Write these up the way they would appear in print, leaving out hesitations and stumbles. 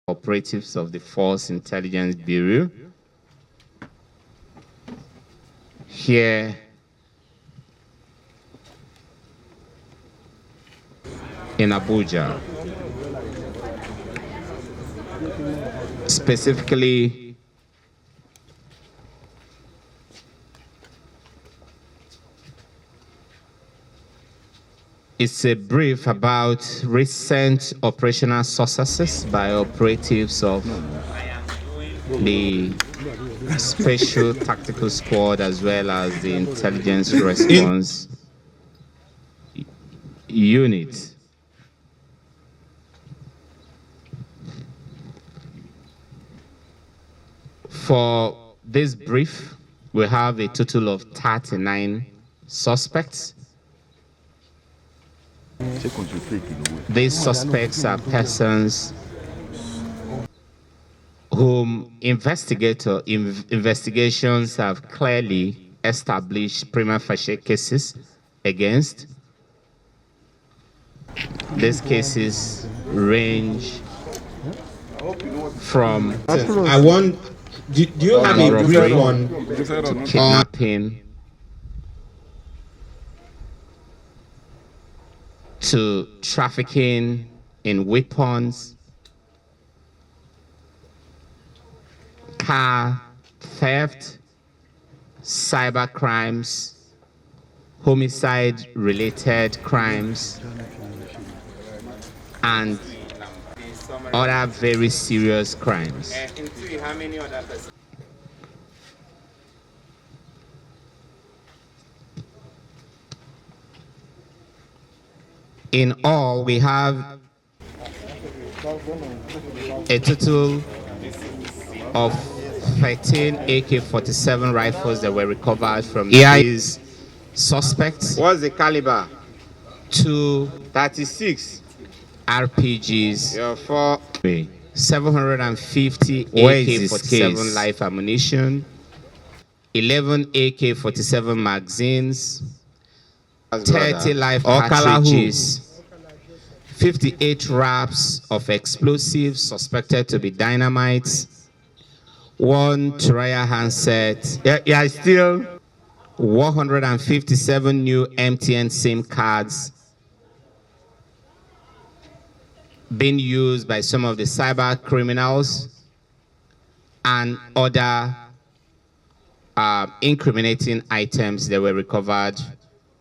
operatives of the Force Intelligence Bureau here in Abuja. Specifically, it's a brief about recent operational successes by operatives of the Special Tactical Squad as well as the Intelligence Response Unit. For this brief, we have a total of 39 suspects. These suspects are persons whom investigations have clearly established prima facie cases against. These cases range from Do you have a brief on kidnapping to trafficking in weapons, car theft, cyber crimes, homicide-related crimes, and other very serious crimes. In all, we have a total of 13 AK-47 rifles that were recovered from these suspects. what's the caliber? 2 36. RPGs, Your 4. 750 Where is this AK-47 case? live ammunition, 11 AK-47 magazines, 30 live cartridges, 58 wraps of explosives suspected to be dynamites, 1 Turaya handset, Still 157 new MTN SIM cards being used by some of the cyber criminals, and other incriminating items that were recovered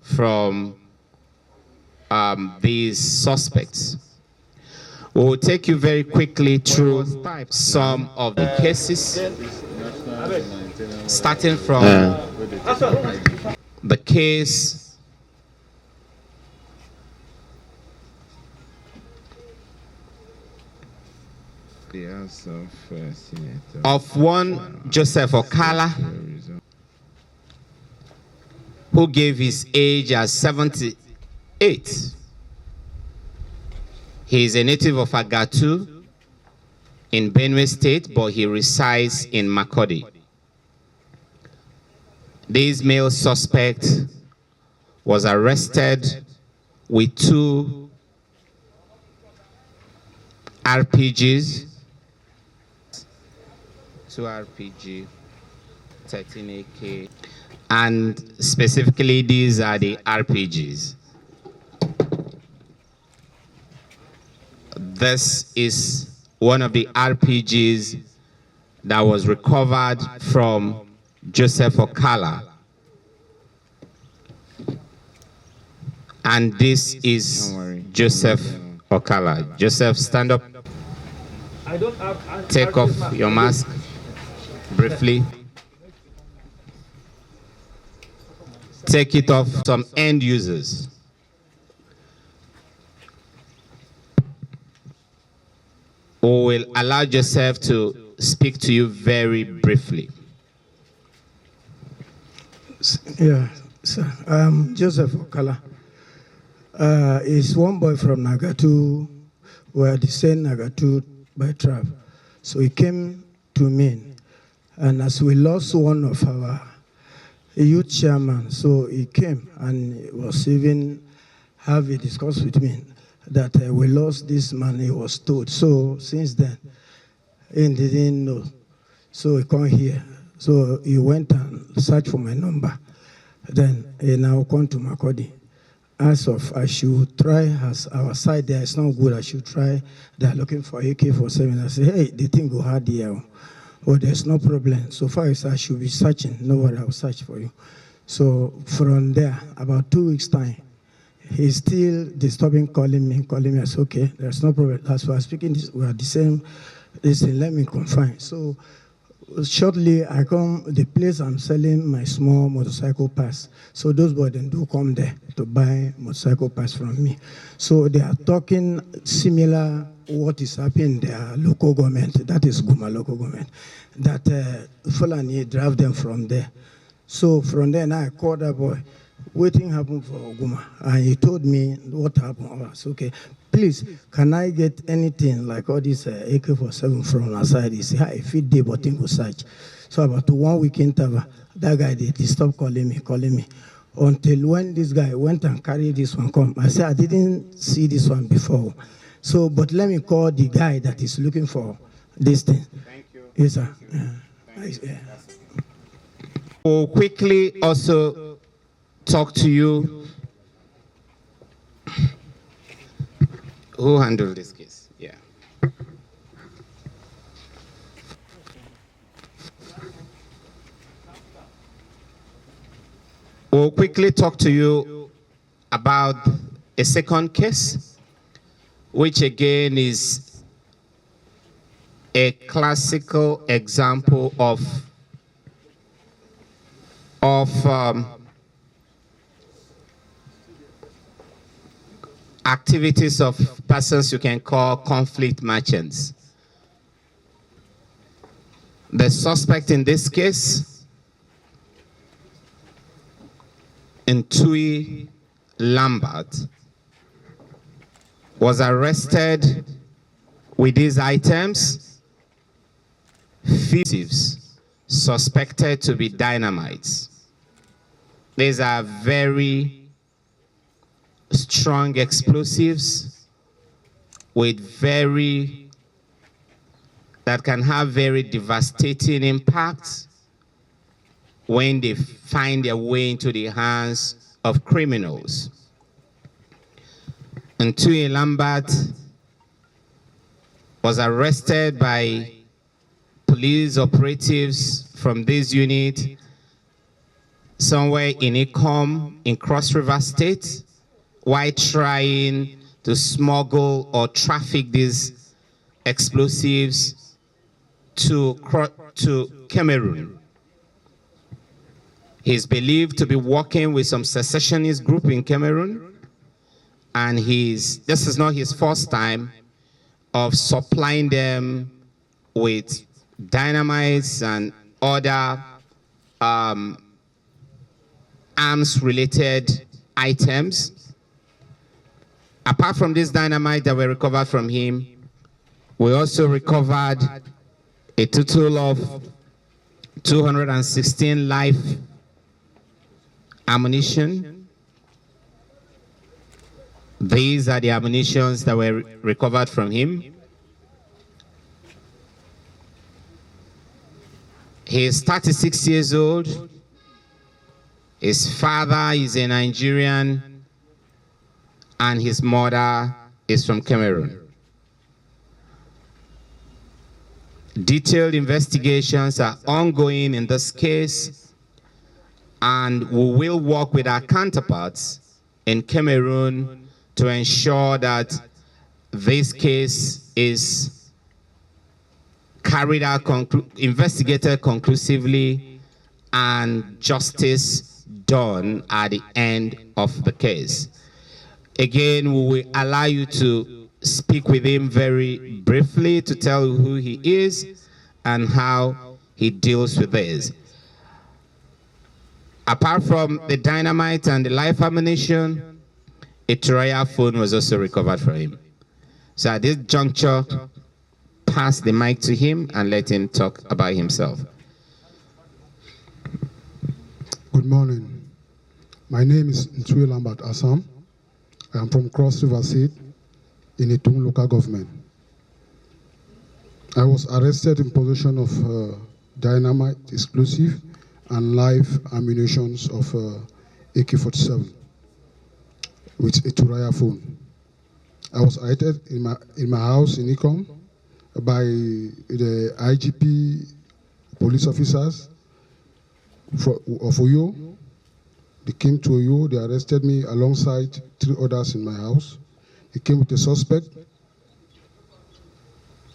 from these suspects. We will take you very quickly through some of the cases, starting from the case of one Joseph Okala, who gave his age as 78. He is a native of Agatu in Benue State, but he resides in Makurdi. This male suspect was arrested with 2 RPGs, 2 RPG, 13 AK, and specifically these are the RPGs. This is one of the RPGs that was recovered from Joseph Okala. And this is Joseph Okala. Joseph, stand up. Take off your mask briefly. Take it off some end users. We will allow Joseph to speak to you very briefly. Yeah, sir. Joseph Okala. Is one boy from Nagatu. We are the same Nagatu by tribe. So he came to me, and as we lost one of our youth chairman, so he came and was even have a discuss with me that we lost this man. He was told. So since then, He didn't know. So he come here. So he went and searched for my number. Then he now come to Makodi. As of, I should try, as our side there is not good, I should try. They are looking for AK-47. I say, hey, the thing go hard here. Oh, there's no problem. So far as I should be searching, no worry, I'll search for you. So from there, about 2 weeks' time, he's still disturbing, calling me. I said, okay, there's no problem. As we are speaking, we are the same. They say, let me confine. So shortly, I come the place I'm selling my small motorcycle pass. So those boys then do come there to buy motorcycle pass from me. So they are talking similar what is happening in their local government, that is Guma local government, that Fulani drive them from there. So from there, now I called that boy. Waiting happened for Guma, and he told me what happened. I said, okay, please, can I get anything like all this AK-47 from outside? He said, hi, if it did, but thing will search. So about 1 week interval, that guy did. He stopped calling me. Until when this guy went and carried this one come. I said, I didn't see this one before. So, but let me call the guy that is looking for this thing. Thank you. Yes, sir. Yeah. We'll quickly also talk to you. Who handled this case? Yeah. We'll quickly talk to you about a second case, which again is a classical example of activities of persons you can call conflict merchants. The suspect in this case, Ntui Lambert, was arrested with these items, fugitives suspected to be dynamites. These are very strong explosives that can have very devastating impacts when they find their way into the hands of criminals. Ntui Lambert was arrested by police operatives from this unit somewhere in Ikom in Cross River State while trying to smuggle or traffic these explosives to Cameroon. He's believed to be working with some secessionist group in Cameroon, and this is not his first time of supplying them with dynamites and other arms-related items. Apart from this dynamite that were recovered from him, we also recovered a total of 216 live ammunition. These are the ammunitions that were recovered from him. He is 36 years old. His father is a Nigerian, and his mother is from Cameroon. Detailed investigations are ongoing in this case, and we will work with our counterparts in Cameroon to ensure that this case is carried out, investigated conclusively, and justice done at the end of the case. Again, we will allow you to speak with him very briefly to tell you who he is and how he deals with this. Apart from the dynamite and the live ammunition, a Turaya phone was also recovered from him. So at this juncture, pass the mic to him and let him talk about himself. Good morning. My name is Ntui Lambert Assam. I am from Cross River State in Itung local government. I was arrested in possession of dynamite explosive and live ammunitions of AK-47 with a Turaya phone. I was arrested in my house in Ikom by the IGP police officers of Oyo. They came to Oyo, they arrested me alongside 3 others in my house. They came with a suspect,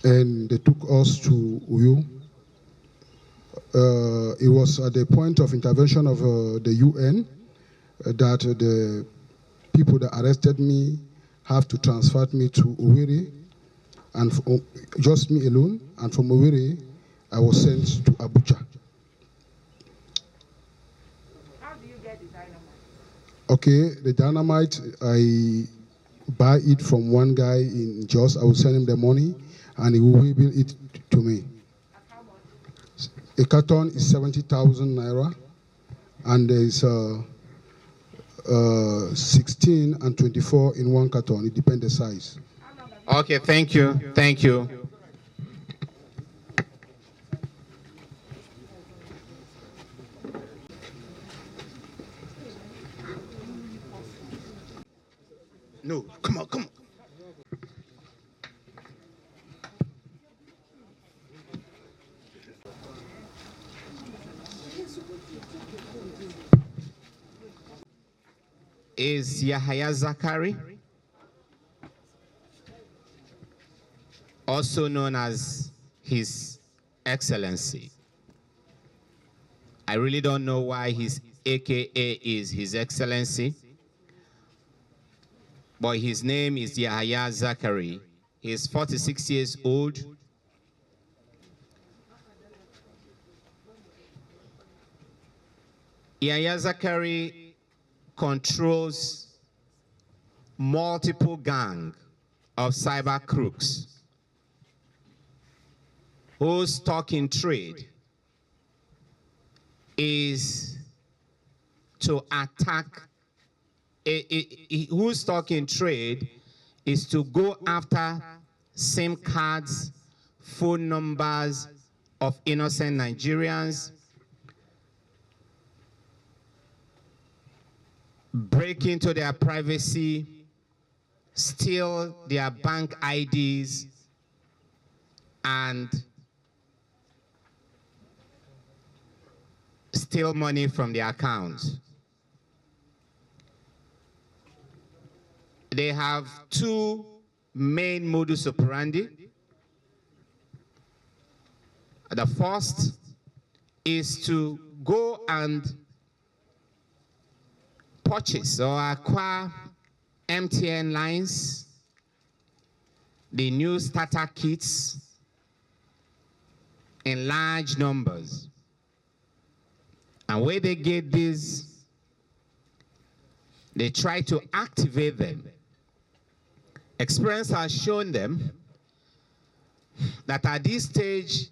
and they took us to Oyo. It was at the point of intervention of the UN that the people that arrested me have to transfer me to Owerri, and just me alone, and from Owerri, I was sent to Abuja. How do you get the dynamite? Okay, the dynamite, I buy it from one guy in Jos. I will send him the money, and he will rebuild it to me. How much? A carton is 70,000 naira, and there is 16 and 24 in one carton. It depends the size. Okay, thank you. Thank you. No, come on, come on. Is Yahaya Zakari, also known as His Excellency. I really don't know why his AKA is His Excellency, but his name is Yahaya Zakari. He is 46 years old. Yahaya Zakari controls multiple gang of cyber crooks whose stock in trade is to attack, whose stock in trade is to go after SIM cards, phone numbers of innocent Nigerians, break into their privacy, steal their bank IDs, and steal money from their accounts. They have 2 main modus operandi. The first is to go and purchase or acquire MTN lines, the new starter kits in large numbers. And where they get these, they try to activate them. Experience has shown them that at this stage,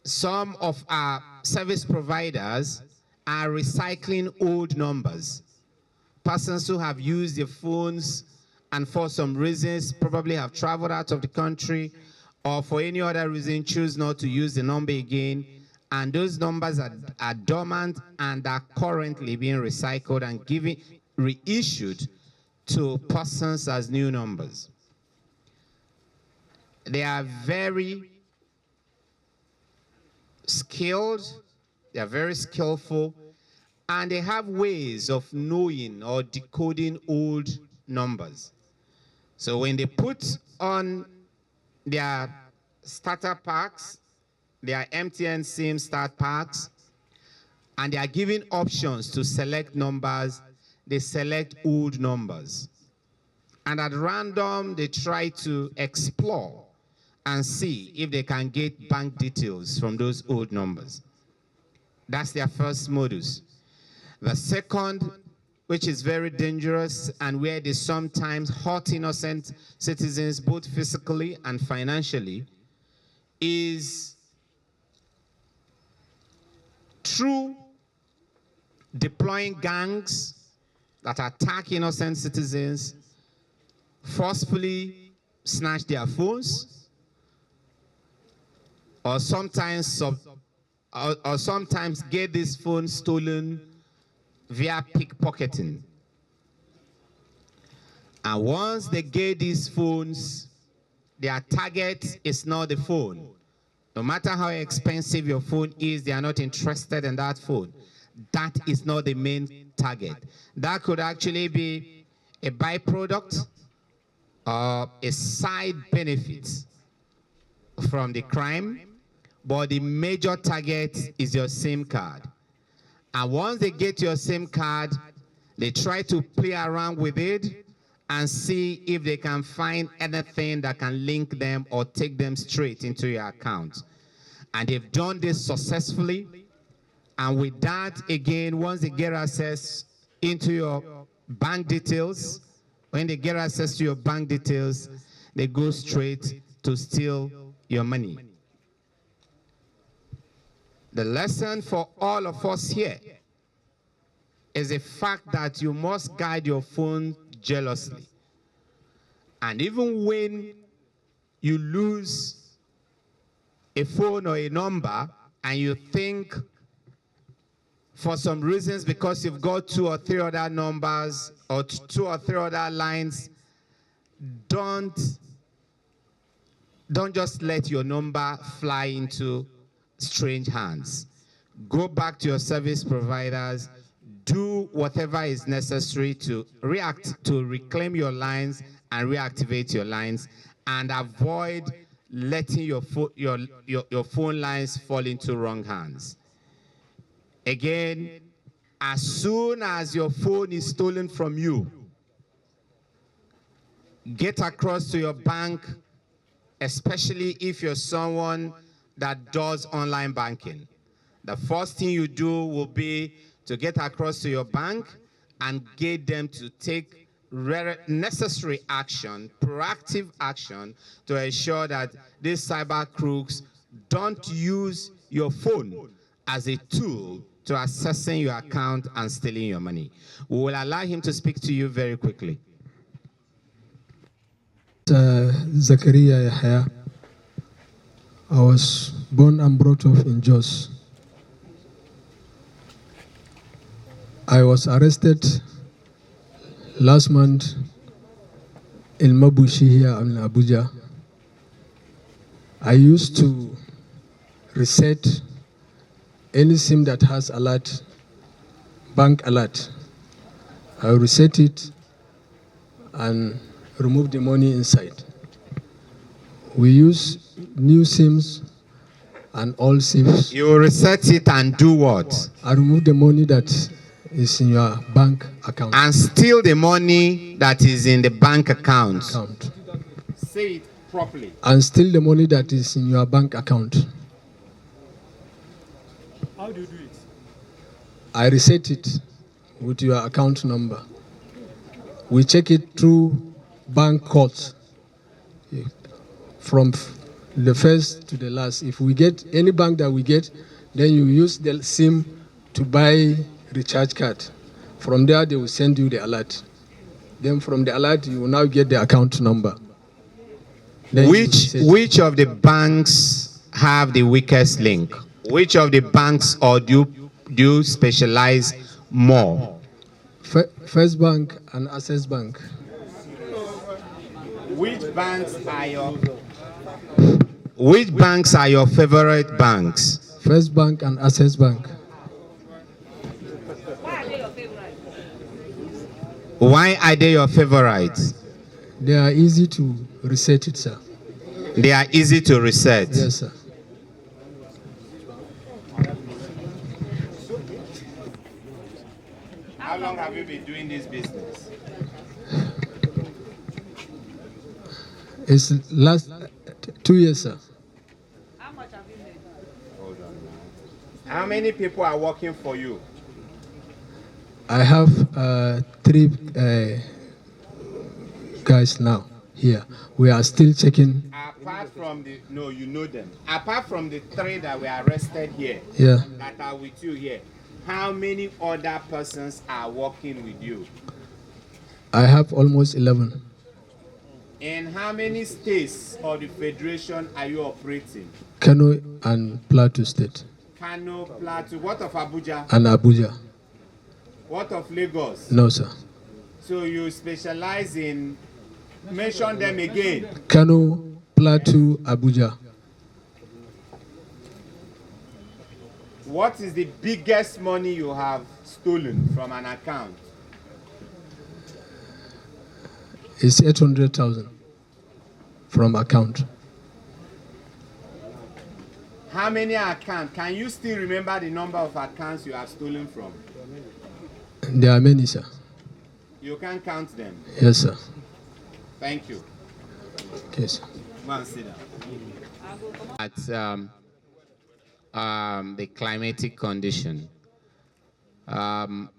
some of our service providers are recycling old numbers. Persons who have used their phones and for some reasons probably have traveled out of the country, or for any other reason choose not to use the number again, and those numbers are dormant and are currently being recycled and reissued to persons as new numbers. They are very skilled, they are very skillful, and they have ways of knowing or decoding old numbers. So when they put on their starter packs, their MTN SIM start packs, and they are giving options to select numbers, they select old numbers. And at random, they try to explore and see if they can get bank details from those old numbers. That's their first modus. The second, which is very dangerous and where they sometimes hurt innocent citizens both physically and financially, is through deploying gangs that attack innocent citizens, forcefully snatch their phones, or sometimes or sometimes get this phone stolen via pickpocketing. And once they get these phones, their target is not the phone. No matter how expensive your phone is, they are not interested in that phone. That is not the main target. That could actually be a byproduct or a side benefit from the crime, but the major target is your SIM card. And once they get your SIM card, they try to play around with it and see if they can find anything that can link them or take them straight into your account. And they've done this successfully. And with that, again, once they get access into your bank details, when they get access to your bank details, they go straight to steal your money. The lesson for all of us here is the fact that you must guide your phone jealously. And even when you lose a phone or a number and you think for some reasons because you've got 2 or 3 other numbers or 2 or 3 other lines, don't just let your number fly into strange hands. Go back to your service providers, do whatever is necessary to reclaim your lines and reactivate your lines, and avoid letting your phone lines fall into wrong hands. Again, as soon as your phone is stolen from you, get across to your bank, especially if you're someone that does online banking. The first thing you do will be to get across to your bank and get them to take necessary action, proactive action, to ensure that these cyber crooks don't use your phone as a tool to accessing your account and stealing your money. We will allow him to speak to you very quickly. Zakaria Yahya. I was born and brought up in Jos. I was arrested last month in Mabushi here in Abuja. I used to reset any SIM that has alert, bank alert. I reset it and remove the money inside. We use new SIMs and old SIMs. You reset it and do what? I remove the money that is in your bank account. And steal the money that is in the bank account. Say it properly. And steal the money that is in your bank account. How do you do it? I reset it with your account number. We check it through bank codes from the first to the last. If we get any bank that we get, then you use the SIM to buy recharge card. From there, they will send you the alert. Then from the alert, you will now get the account number. Then Which of the banks have the weakest link? Which of the banks, or do you specialize more? First Bank and Access Bank. Which banks are your favorite banks? First Bank and Access Bank. Why are they your favorites? They are easy to reset it, sir. They are easy to reset. Yes, sir. How long have you been doing this business? It's last 2 years, sir. How much have you made? Hold on now. How many people are working for you? I have 3 guys now here. We are still checking. Apart from the, no, you know them. Apart from the 3 that were arrested here, Yeah. that are with you here, how many other persons are working with you? I have almost 11. And how how many states of the Federation are you operating? Kano and Plateau State. Kano, Plateau. What of Abuja? And Abuja. What of Lagos? No, sir. So you specialize in, mention them again. Kano, Plateau, Abuja. What is the biggest money you have stolen from an account? It's 800,000 from account. How many accounts? Can you still remember the number of accounts you have stolen from? There are many, sir. You can count them. Yes, sir. Thank you. Okay, sir. Go and sit down. At the climatic condition,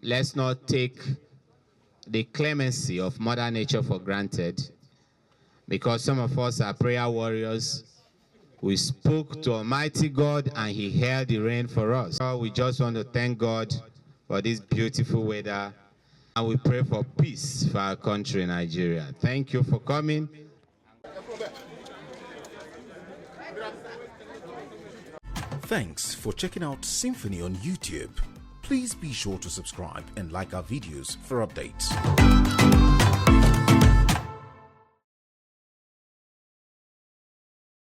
let's not take the clemency of Mother Nature for granted, because some of us are prayer warriors. We spoke to Almighty God and He held the rain for us. So we just want to thank God for this beautiful weather, and we pray for peace for our country, Nigeria. Thank you for coming. Thanks for checking out SYMFONI on YouTube. Please be sure to subscribe and like our videos for updates.